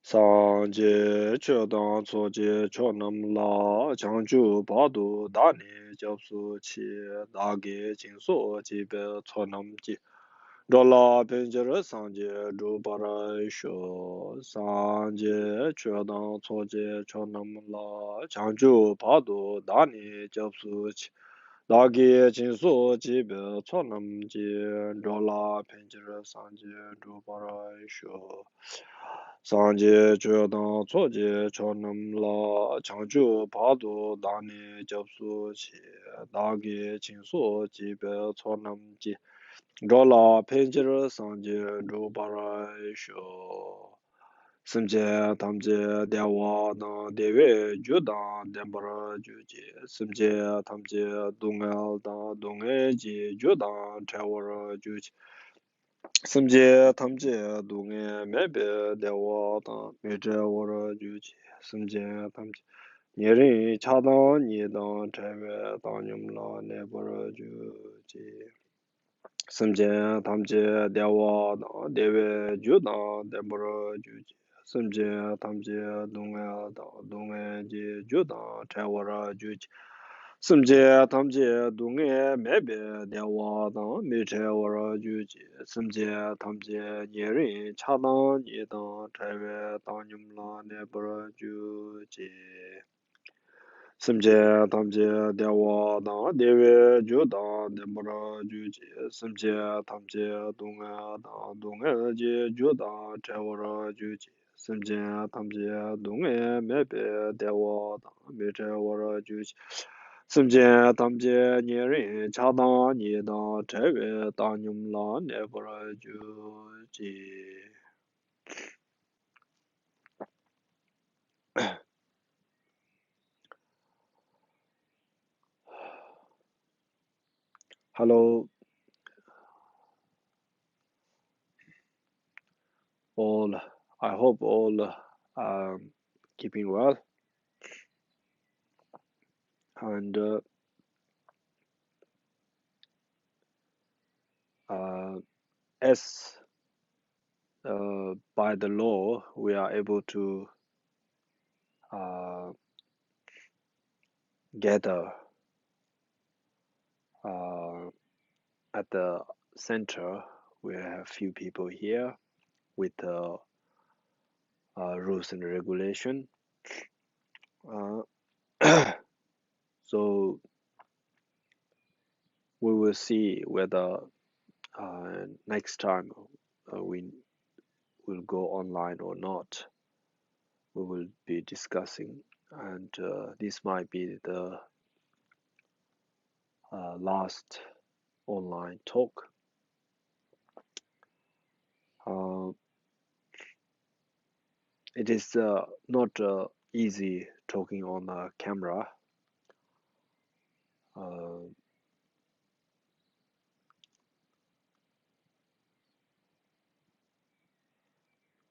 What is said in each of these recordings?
Sanje chodan tsoje chonam la changju badu dani japsu chi dagi jingso jibe chonam ji dola benjere sanje drupara isho sanje chodan tsoje chonam la changju badu dani japsu chi dagi jingso jibe chonam ji dola benjere sanje drupara isho Sanje chodan tsoje chonam la changju padu dani japsu chi dagi chingso jibe chonam ji dola penjir sanje drupara sho simje tamje dewa dan dewe judan dembara juji simje tamje dungal dan dunga ji judan chawara juji Simje tamje dunga mebe dewa dan meje wara juji simje tamje nyeri chadan nidan trewe danyum la nebara juji simje tamje dewa dan dewe judan debara juji simje tamje dunga dan dunga ji judan trewara juji Simje tamje dunga mebe dewa dan meche wara juji simje tamje nyeri chadan nidan trewe danyum la nebara juji simje tamje dewa dan dewe judan debara juji simje tamje dunga dan dunga ji judan trewara juji simje tamje dunga mebe dewa dan meche wara juji Simje tamje nyeri chadan nidan trewe danyum la nebara juji. Hello, all. I hope all keeping well. And as by the law, we are able to gather at the center. We have few people here with rules and regulation. So we will see whether next time we will go online or not. We will be discussing, and this might be the last online talk. It is not easy talking on a camera.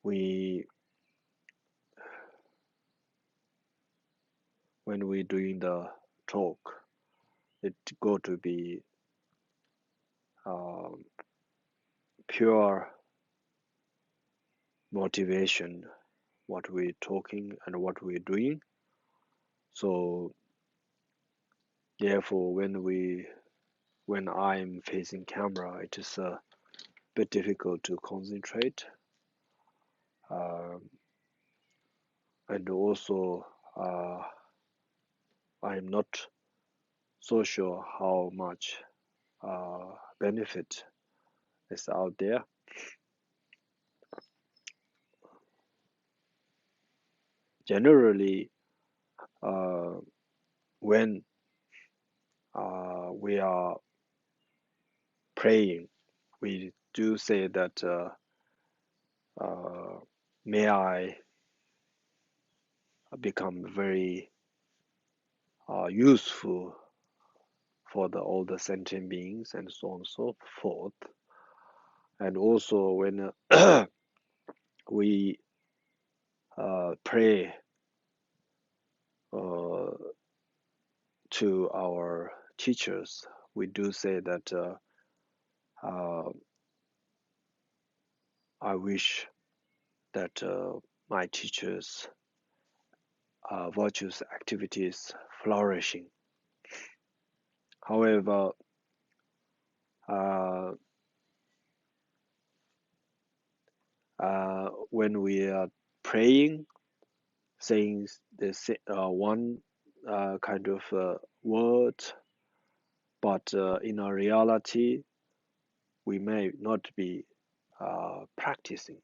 When we're doing the talk, it got to be pure motivation, what we're talking and what we're doing. So therefore, when I'm facing camera, it is a bit difficult to concentrate, and also I'm not so sure how much benefit is out there. Generally, when we are praying, we do say that may I become very useful for all the sentient beings and so on and so forth. And also when we pray to our teachers, we do say that I wish that my teachers' virtuous activities flourishing. However, when we are praying, saying this one kind of word, but in our reality, we may not be practicing.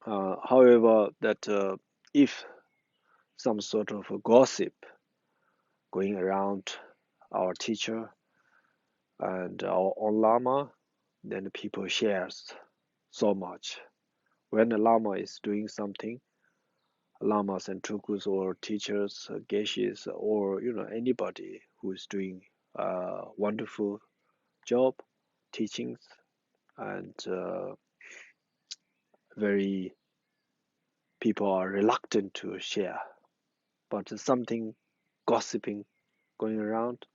However, that if some sort of a gossip going around our teacher and our own Lama, then people shares so much. When a Lama is doing something, Lamas and Tulkus or teachers, Geshes, or anybody who is doing a wonderful job, teachings, and very people are reluctant to share. But something gossiping going around,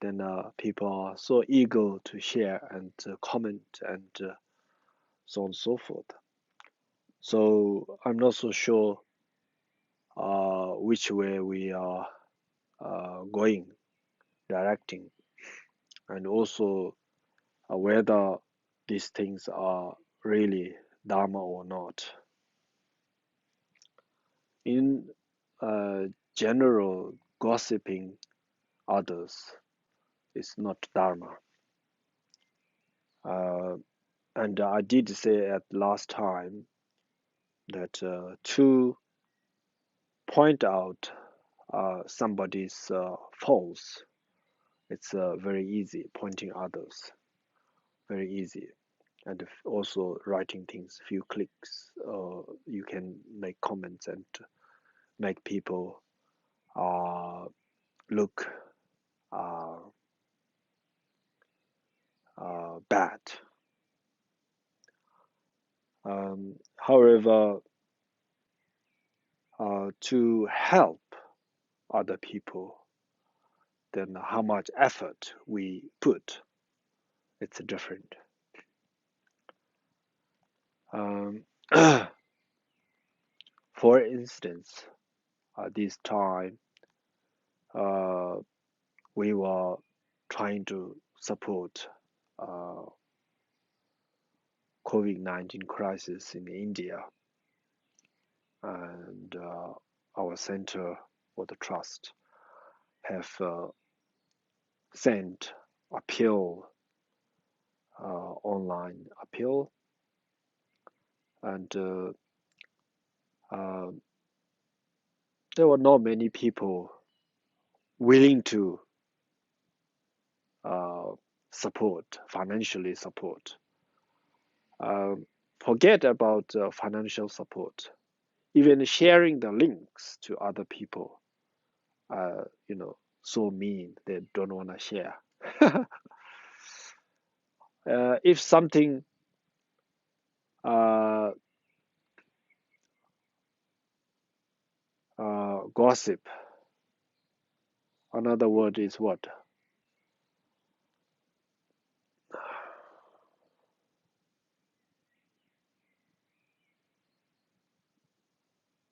then people are so eager to share and comment and so on and so forth. So I'm not so sure which way we are going, directing, and also whether these things are really Dharma or not. In general, gossiping others is not Dharma. And I did say at last time that to point out somebody's faults, it's very easy. Pointing others, very easy. And also writing things, few clicks, you can make comments and make people look uh, bad. However, to help other people, then how much effort we put, it's different. Um, for instance, this time we were trying to support COVID-19 crisis in India, and our center or the trust have sent appeal, online appeal, and uh, there were not many people willing to uh, support, financially support. Um, Forget about financial support. Even sharing the links to other people, so mean they don't want to share. If something uh, gossip, another word is what?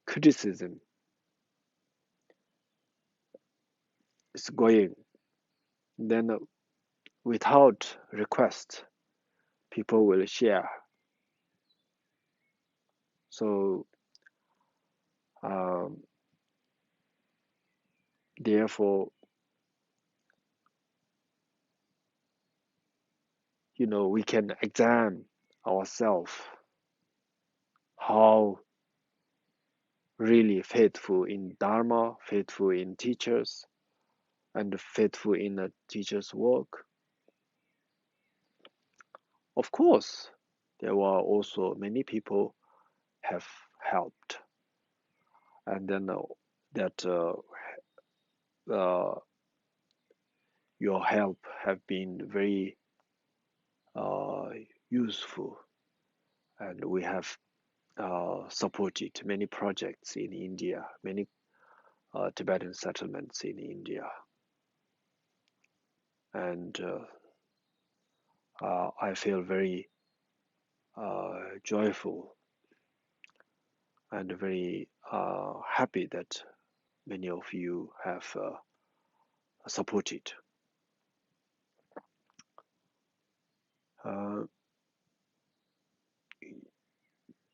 Criticism is going. Then without request, people will share. So um, therefore, we can examine ourselves how really faithful in Dharma, faithful in teachers, and faithful in a teacher's work. Of course, there were also many people have helped, and then that uh, your help have been very uh, useful, and we have supported many projects in India, many Tibetan settlements in India, and I feel very joyful and very happy that many of you have supported. Uh,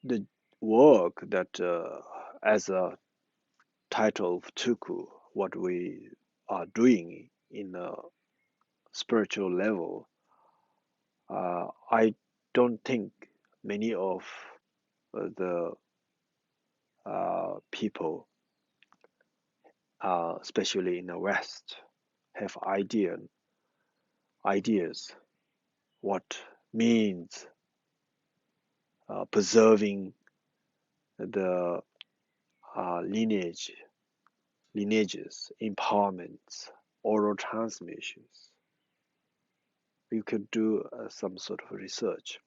the work that, as a title of Tulku, what we are doing in a spiritual level, I don't think many of the people, especially in the West, have ideas what means preserving the lineages, empowerments, oral transmissions. You could do some sort of research.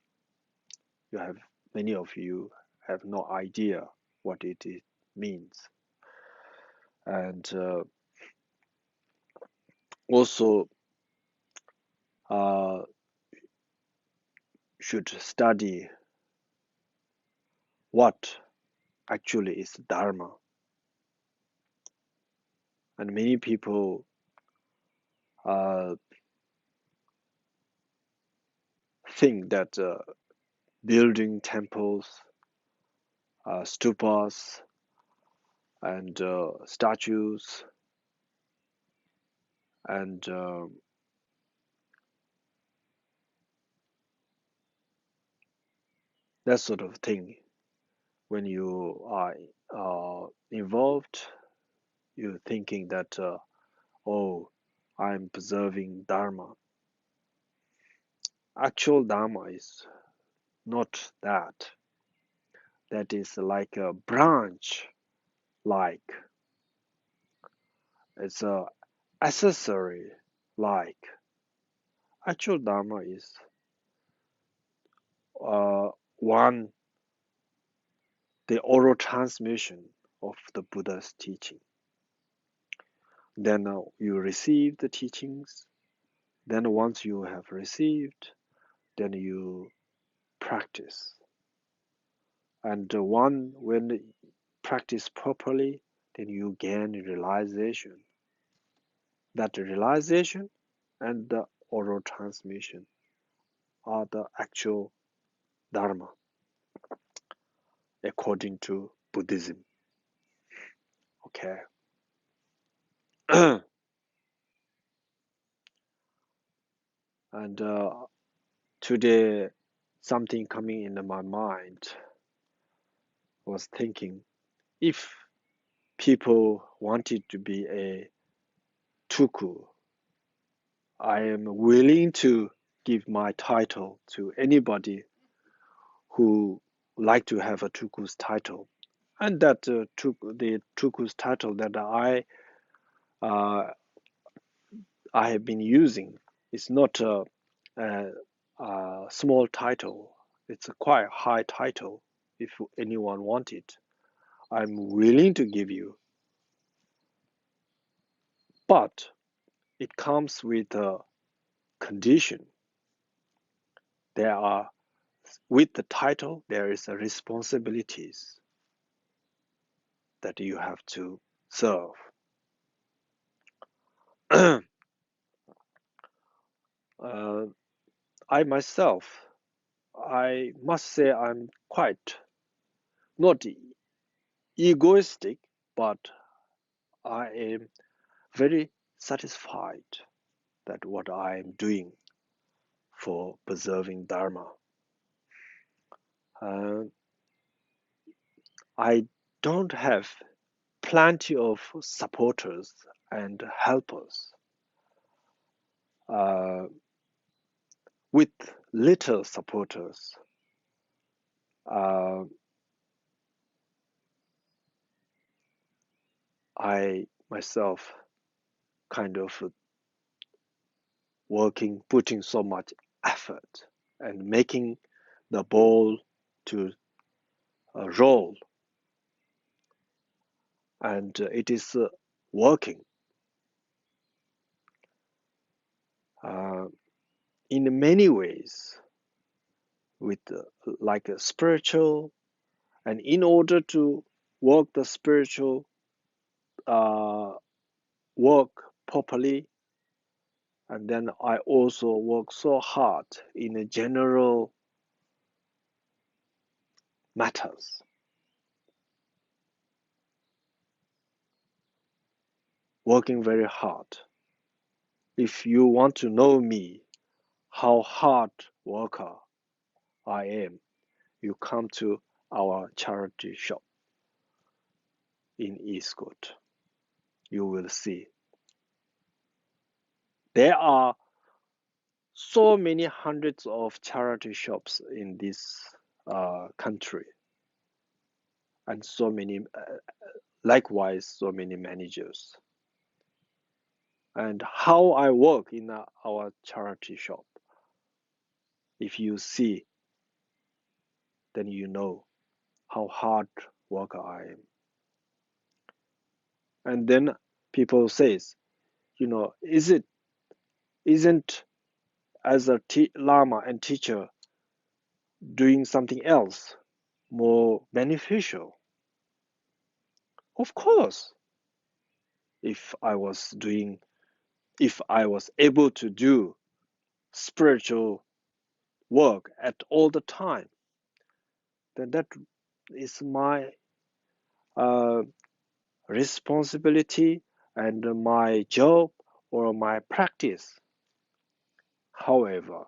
You have Many of you have no idea what it means, and also uh, should study what actually is Dharma. And many people uh, think that building temples, stupas, and statues, and that sort of thing, when you are involved, you're thinking that, oh, I'm preserving Dharma. Actual Dharma is not that. That is like a branch, like it's a accessory, like actual Dharma is uh, one, the oral transmission of the Buddha's teaching. Then you receive the teachings. Then once you have received, then you practice. And when practice properly, then you gain realization. That realization and the oral transmission are the actual Dharma according to Buddhism. Okay. And today, something coming in my mind was thinking, if people wanted to be a Tulku, I am willing to give my title to anybody who like to have a Tulku's title. And that the Tulku's title that uh, I have been using is not a, a small title. It's a quite high title. If anyone want it, I'm willing to give you. But it comes with a condition. There are With the title, there is a responsibilities that you have to serve. uh, I myself, I must say I'm quite not egoistic, but I am very satisfied that what I am doing for preserving Dharma. Uh, I don't have plenty of supporters and helpers. Uh, with little supporters, uh, I myself kind of putting so much effort and making the ball to roll, and it is working uh, in many ways with like a spiritual And in order to work the spiritual work properly, and then I also work so hard in the general matters, working very hard. If you want to know me, how hard worker I am, you come to our charity shop in Eastcourt. You will see. There are so many hundreds of charity shops in this country, and so many, likewise, so many managers. And how I work in our charity shop, if you see, then you know how hard worker I am. And then people says, isn't as a lama and teacher doing something else more beneficial? Of course, if I was able to do spiritual work at all the time, then that is my uh, responsibility and my job or my practice. However,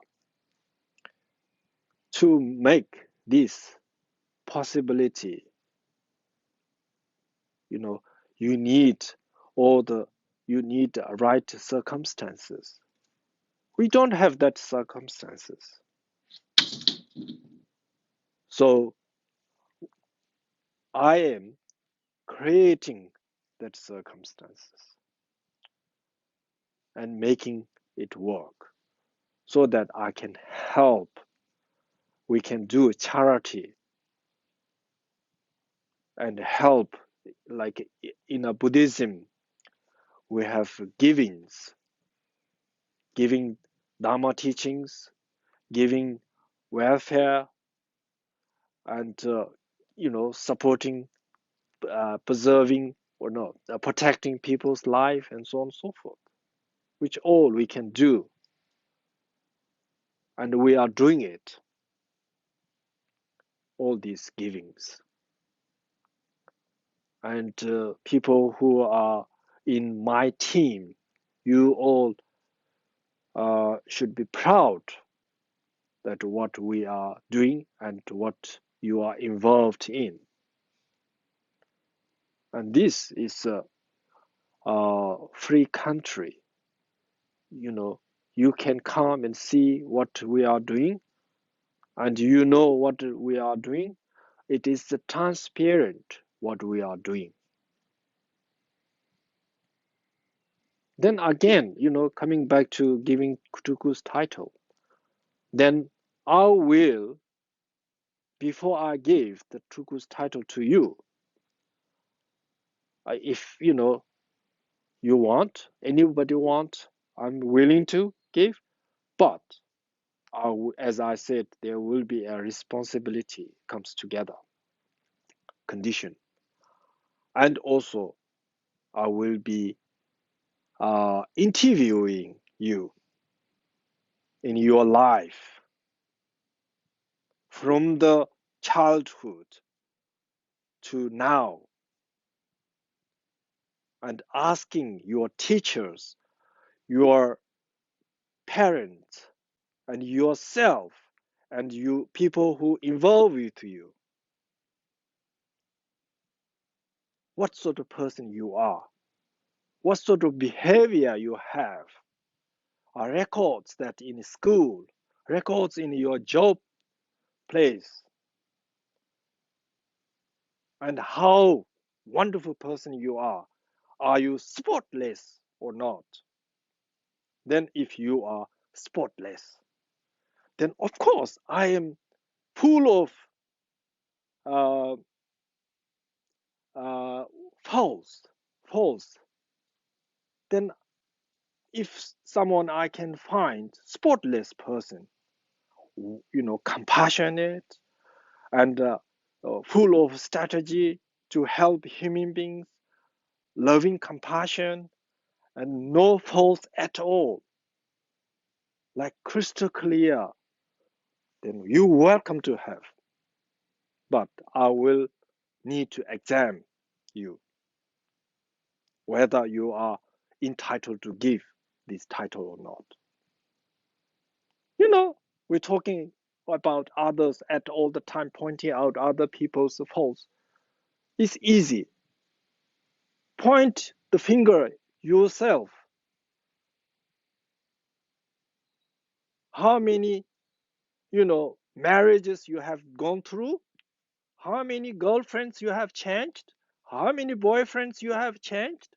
to make this possibility, you know, you need you need the right circumstances. We don't have that circumstances. So I am creating that circumstances and making it work so that I can help. We can do charity and help. Like in a Buddhism, we have giving Dharma teachings, giving welfare, and supporting, preserving or not, protecting people's life, and so on and so forth, which all we can do, and we are doing it. All these givings, and people who are in my team, you all should be proud that what we are doing and what you are involved in. And this is a free country. You can come and see what we are doing, and you know what we are doing. It is transparent what we are doing. Then again, coming back to giving Tulku's title, then I will, before I give the Tulku's title to you, if you want, anybody want, I'm willing to give, but as I said, there will be a responsibility comes together, condition, and also I will be interviewing you in your life from the childhood to now, and asking your teachers, your parents, and yourself, and you people who involve with you, what sort of person you are, what sort of behavior you have, are records that in school, records in your job place, and how wonderful person you are. Are you spotless or not? Then if you are spotless, then of course I am full of uh, uh, false, false. Then if someone I can find spotless person, compassionate and full of strategy to help human beings, loving compassion, and no faults at all, like crystal clear, then you're welcome to have. But I will need to examine you whether you are entitled to give this title or not. We're talking about others at all the time, pointing out other people's faults. It's easy. Point the finger yourself. How many, marriages you have gone through? How many girlfriends you have changed? How many boyfriends you have changed?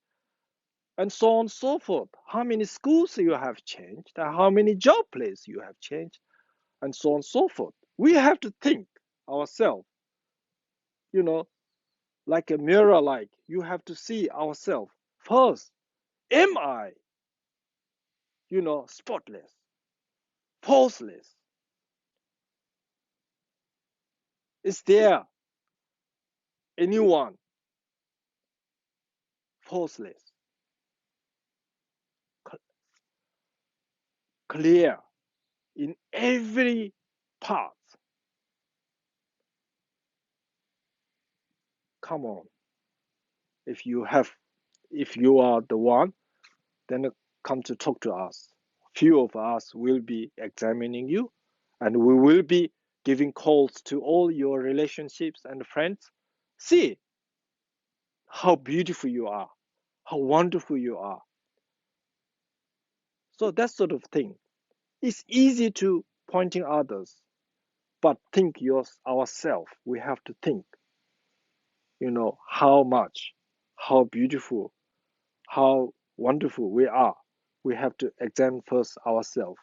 And so on and so forth. How many schools you have changed? And how many job places you have changed? And so on and so forth. We have to think ourselves, you know, like a mirror, like you have to see ourselves first. Am I, spotless, faultless? Is there anyone faultless, clear in every part? Come on. If you are the one, then come to talk to us. Few of us will be examining you, and we will be giving calls to all your relationships and friends. See how beautiful you are, how wonderful you are. So that sort of thing. It's easy to pointing others, but think ourselves. We have to think, how much, how beautiful, how wonderful we are. We have to examine first ourselves,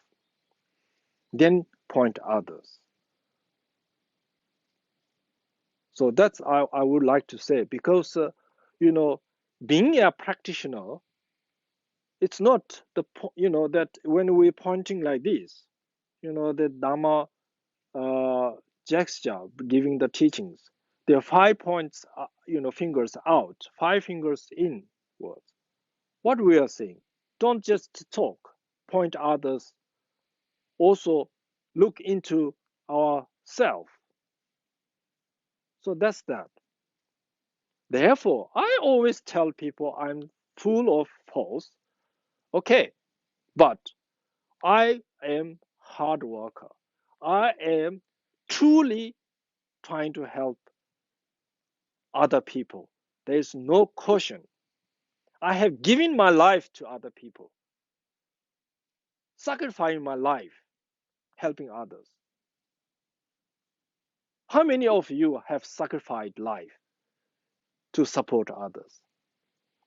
then point others. So that's I would like to say, because being a practitioner, it's not that when we're pointing like this, the Dharma gesture, giving the teachings, there are 5 points, fingers out, 5 fingers inwards. What we are saying, don't just talk, point others, also look into ourself. So that's that. Therefore, I always tell people I'm full of faults. Okay, but I am hard worker. I am truly trying to help other people. There is no question. I have given my life to other people, sacrificing my life, helping others. How many of you have sacrificed life to support others?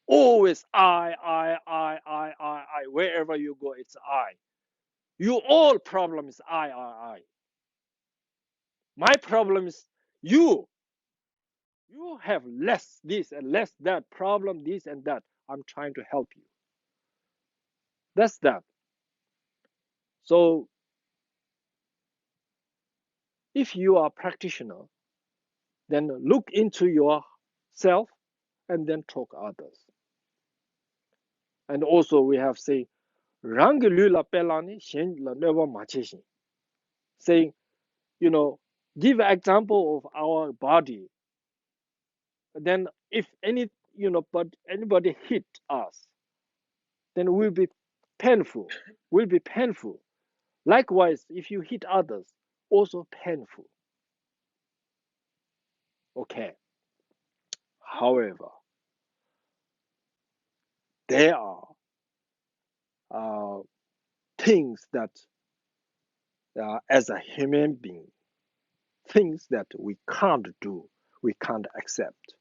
Always I. Wherever you go, it's I. Your all problem is I. My problem is you. You have less this and less that problem, this and that. I'm trying to help you. That's that. So if you are a practitioner, then look into yourself and then talk others. And also we have say, Rang lula pelani shen la never macheshi. Saying, give an example of our body. Then if but anybody hit us, then will be painful. Will be painful. Likewise, if you hit others, also painful. Okay. However, there are things that, as a human being, things that we can't do, we can't accept.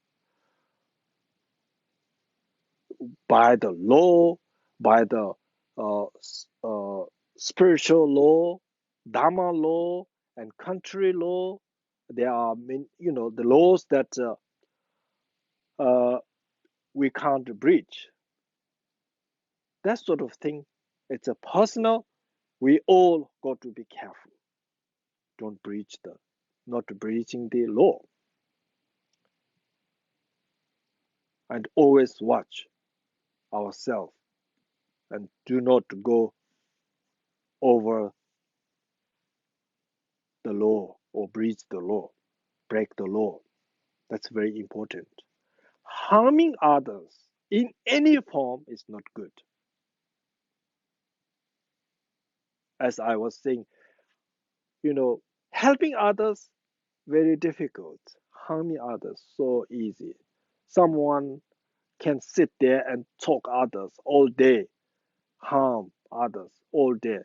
By the law, by the spiritual law, Dharma law, and country law, there are the laws that we can't breach. That sort of thing, it's a personal. We all got to be careful. Don't breach not breaching the law. and always watch ourselves and do not go over the law or breach the law, break the law. That's very important. Harming others in any form is not good. As I was saying, helping others very difficult. Harming others so easy. Someone can sit there and talk others all day, harm others all day.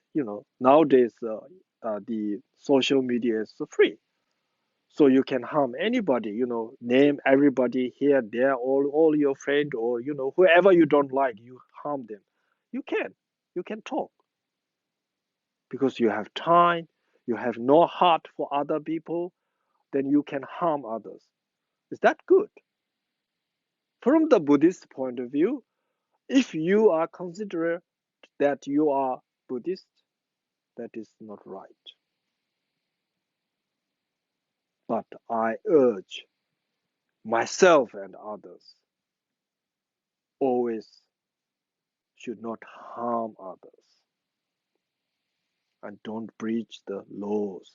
Nowadays the social media is free, so you can harm anybody. Name everybody here, there, all your friend, or whoever you don't like, you harm them. You can talk because you have time. You have no heart for other people. Then you can harm others. Is that good? From the Buddhist point of view, if you are considered that you are Buddhist, that is not right. But I urge myself and others always should not harm others and don't breach the laws.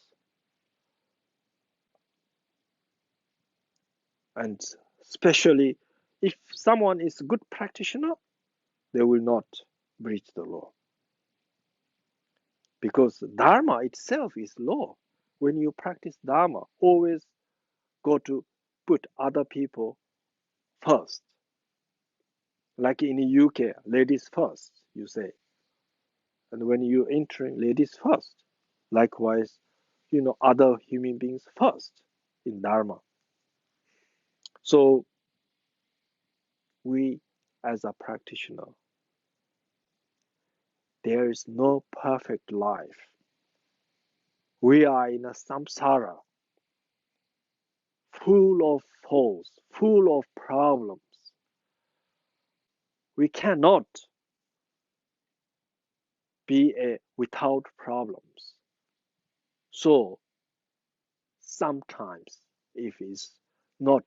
And especially if someone is a good practitioner, they will not breach the law. Because Dharma itself is law. When you practice Dharma, always go to put other people first. Like in the UK, ladies first, you say. And when you enter, ladies first. Likewise, other human beings first in Dharma. So we, as a practitioner, there is no perfect life. We are in a samsara, full of faults, full of problems. We cannot be without problems. So sometimes, if it's not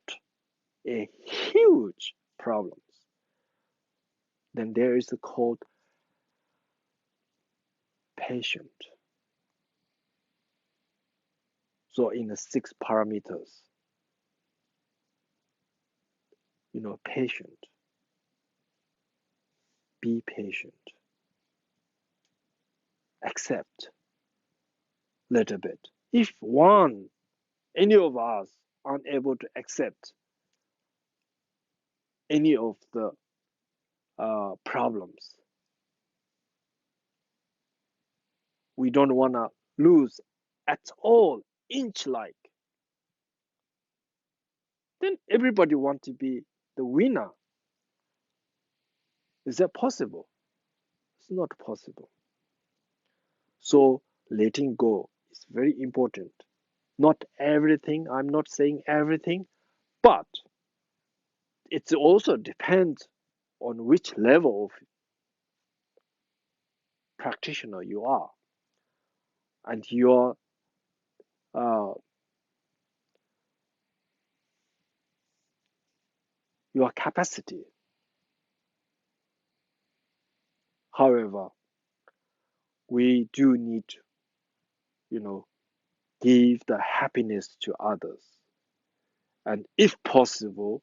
a huge problem, then there is a called patient. So in the 6 parameters, patient, be patient, accept little bit. If any of us unable to accept any of the problems, we don't want to lose at all, inch like, then everybody want to be the winner. Is that possible? It's not possible. So letting go is very important. Not everything, I'm not saying everything, but it also depends on which level of practitioner you are and uh, your capacity. However, we do need, give the happiness to others, and if possible,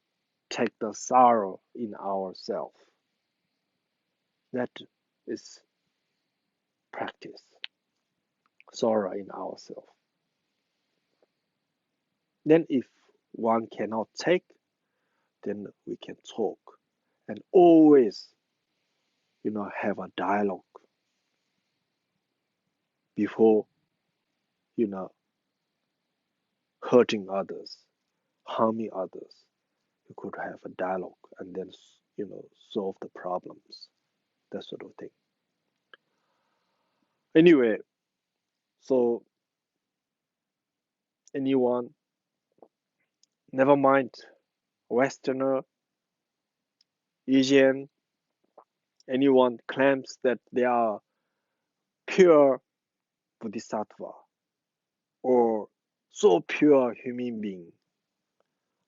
take the sorrow in ourselves. That is practice. Sorrow in ourselves. Then if one cannot take, then we can talk and always, have a dialogue before, hurting others, harming others. You could have a dialogue and then, solve the problems, that sort of thing. Anyway, so anyone, never mind Westerner, Asian, anyone claims that they are pure Bodhisattva or so pure human being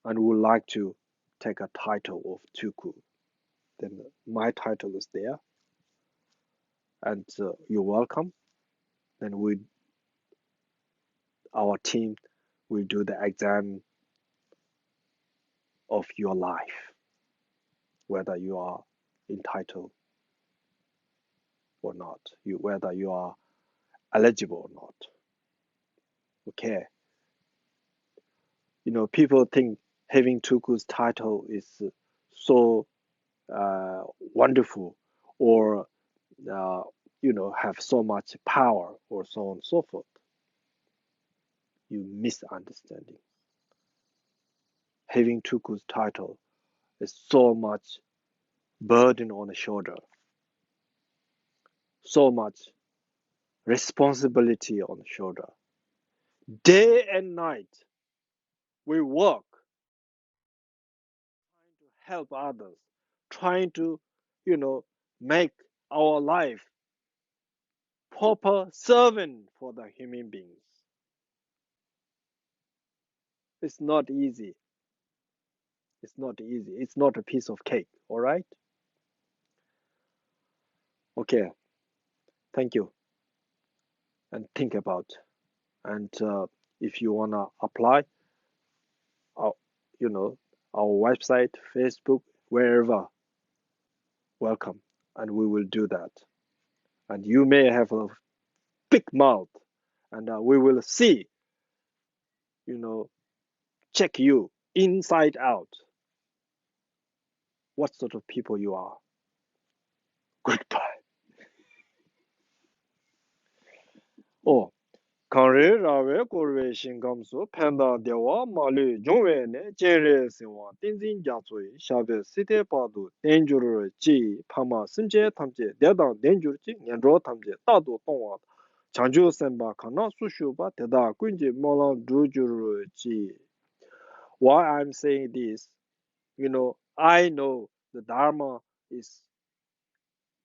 and would like to take a title of Tulku, then my title is there, and you're welcome. Then our team will do the exam of your life, whether you are entitled or not, whether you are eligible or not. Okay. People think having Tulku's title is so wonderful, or have so much power, or so on and so forth. You misunderstanding. Having Tulku's title is so much burden on the shoulder, so much responsibility on the shoulder. Day and night, we work trying to help others, trying to, make our life proper servant for the human beings. It's not easy. It's not easy. It's not a piece of cake, all right? Okay, thank you. And think about. And if you want to apply, our, our website, Facebook, wherever, welcome. And we will do that. And you may have a big mouth, and we will see, check you inside out, what sort of people you are. Goodbye. Oh, Kanre rawe korwe shingamsu penda dewa mali jongwe ne jenre sewa tenzin jatsui shabe site padu denjuru ji pama simche tamche dedang denjuru ji ngenro tamche tadu tongwa chanju senpa kana sushu ba deda kunji molang drujuru ji. Why I'm saying this, I know the Dharma is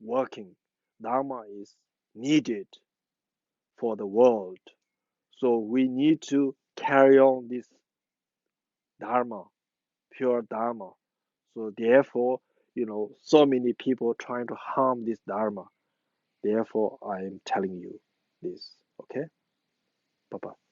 working. Dharma is needed for the world. So we need to carry on this Dharma, pure Dharma. So therefore, so many people trying to harm this Dharma. Therefore, I am telling you this. Okay? Bye-bye.